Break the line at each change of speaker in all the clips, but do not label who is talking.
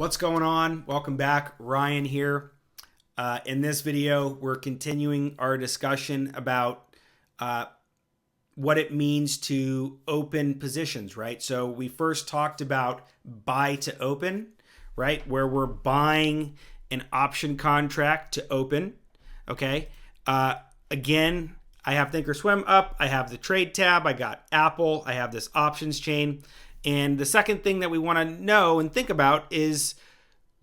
What's going on? Welcome back. Ryan here. In this video, we're continuing our discussion about what it means to open positions, right? So we first talked about buy to open, right? Where we're buying an option contract to open, okay? Again, I have Thinkorswim up. I have the trade tab. I got Apple. I have this options chain. And the second thing that we want to know and think about is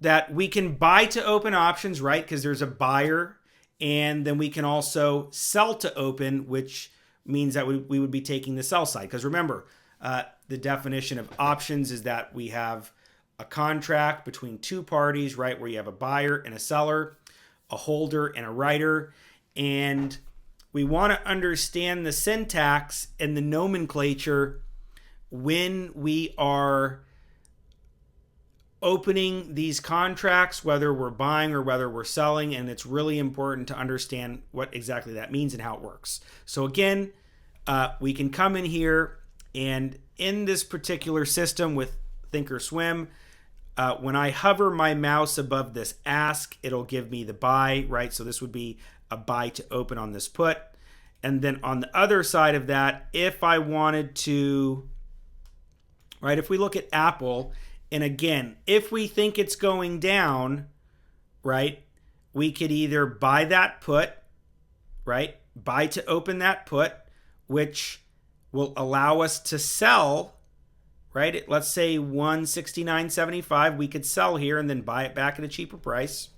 that we can buy to open options, right? Because there's a buyer. And then we can also sell to open, which means that we would be taking the sell side. Because remember, the definition of options is that we have a contract between two parties, right? Where you have a buyer and a seller, a holder and a writer. And we want to understand the syntax and the nomenclature when we are opening these contracts, whether we're buying or whether we're selling, and it's really important to understand what exactly that means and how it works. So again, we can come in here, and in this particular system with Thinkorswim, when I hover my mouse above this ask, it'll give me the buy, right? So this would be a buy to open on this put. And then on the other side of that, if I wanted to, right, if we look at Apple, and again, if we think it's going down, right, we could either buy that put, right, buy to open that put, which will allow us to sell, right? Let's say 169.75, we could sell here and then buy it back at a cheaper price.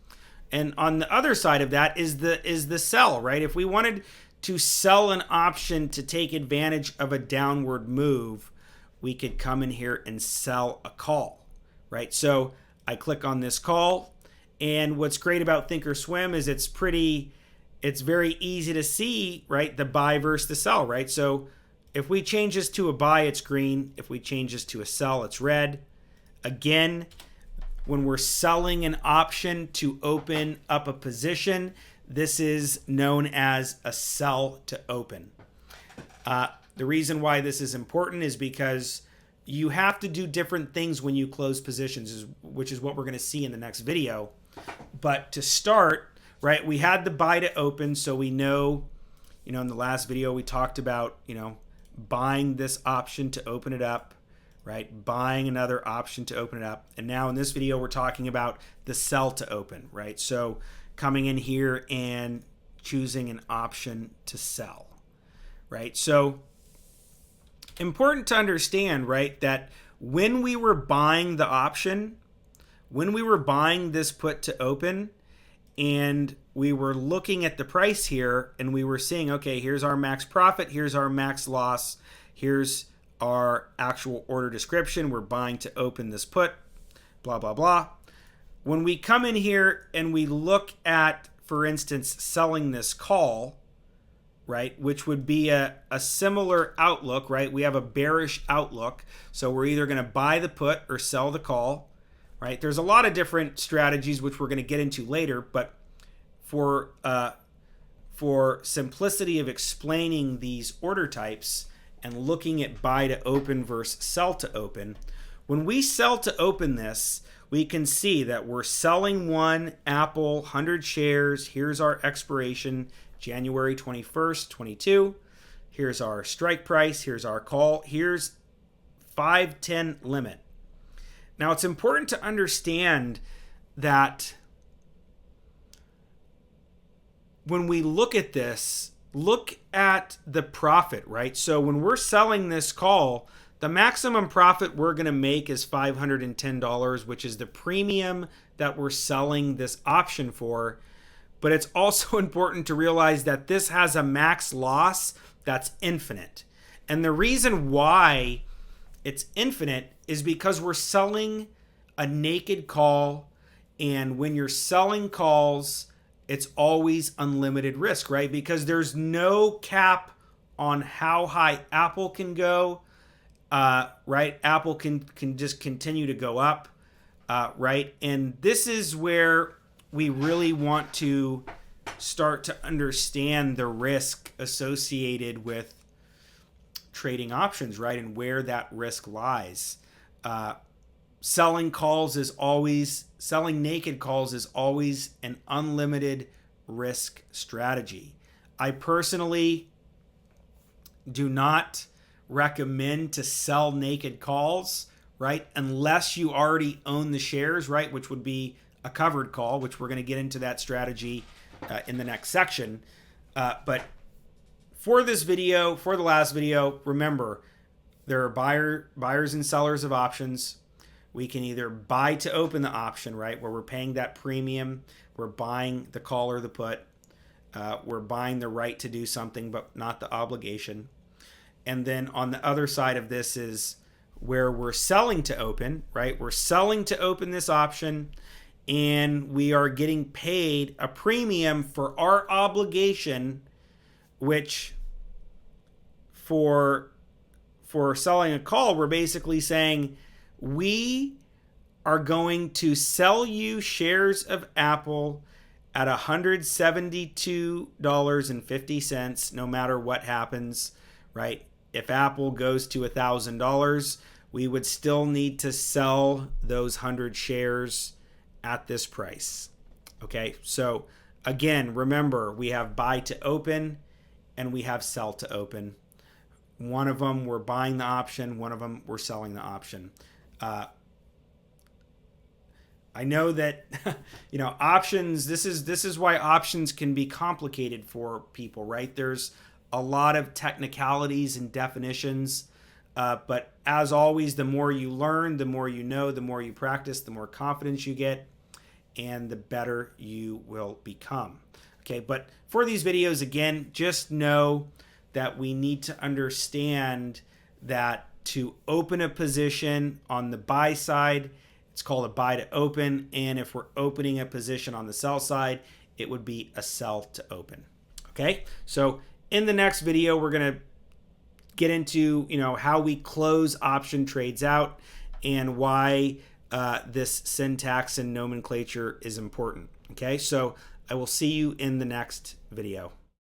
And on the other side of that is the sell, right? If we wanted to sell an option to take advantage of a downward move, we could come in here and sell a call, right? So I click on this call, and what's great about Thinkorswim is it's very easy to see, right? The buy versus the sell, right? So if we change this to a buy, it's green. If we change this to a sell, it's red. Again, when we're selling an option to open up a position, this is known as a sell to open. The reason why this is important is because you have to do different things when you close positions, which is what we're going to see in the next video. But to start, right, we had the buy to open, so we know, in the last video we talked about, buying this option to open it up, right? Buying another option to open it up. And now in this video, we're talking about the sell to open, right? So coming in here and choosing an option to sell, right? So important to understand, right, that when we were buying the option, when we were buying this put to open, and we were looking at the price here, and we were seeing, okay, here's our max profit, here's our max loss, here's our actual order description, we're buying to open this put, blah, blah, blah. When we come in here and we look at, for instance, selling this call, right, which would be a similar outlook, right? We have a bearish outlook, so we're either going to buy the put or sell the call, right? There's a lot of different strategies which we're going to get into later, but for simplicity of explaining these order types and looking at buy to open versus sell to open, when we sell to open this, we can see that we're selling one Apple 100 shares. Here's our expiration, January 21st, 22. Here's our strike price. Here's our call. Here's 5-10 limit. Now, it's important to understand that when we look at this, look at the profit, right? So when we're selling this call, the maximum profit we're going to make is $510, which is the premium that we're selling this option for. But it's also important to realize that this has a max loss that's infinite. And the reason why it's infinite is because we're selling a naked call. And when you're selling calls, it's always unlimited risk, right? Because there's no cap on how high Apple can go, right? Apple can just continue to go up, right? And this is where we really want to start to understand the risk associated with trading options, right? And where that risk lies. selling naked calls is always an unlimited risk strategy. I personally do not recommend to sell naked calls, right? Unless you already own the shares, right? Which would be a covered call, which we're going to get into that strategy in the next section. But for this video, for the last video, remember, there are buyers and sellers of options. We can either buy to open the option, right, where we're paying that premium. We're buying the call or the put. We're buying the right to do something, but not the obligation. And then on the other side of this is where we're selling to open, right? We're selling to open this option, and we are getting paid a premium for our obligation, which for selling a call, we're basically saying we are going to sell you shares of Apple at $172.50 no matter what happens, right? If Apple goes to $1,000, we would still need to sell those 100 shares at this price. Okay, so again, remember, we have buy to open and we have sell to open. One of them we're buying the option, one of them we're selling the option. I know that options, this is why options can be complicated for people, right? There's a lot of technicalities and definitions, but as always, the more you learn, the more you know, the more you practice, the more confidence you get, and the better you will become. Okay, but for these videos, again, just know that we need to understand that to open a position on the buy side, it's called a buy to open, and if we're opening a position on the sell side, it would be a sell to open. Okay, so in the next video, we're going to get into how we close option trades out and why this syntax and nomenclature is important. Okay, so I will see you in the next video.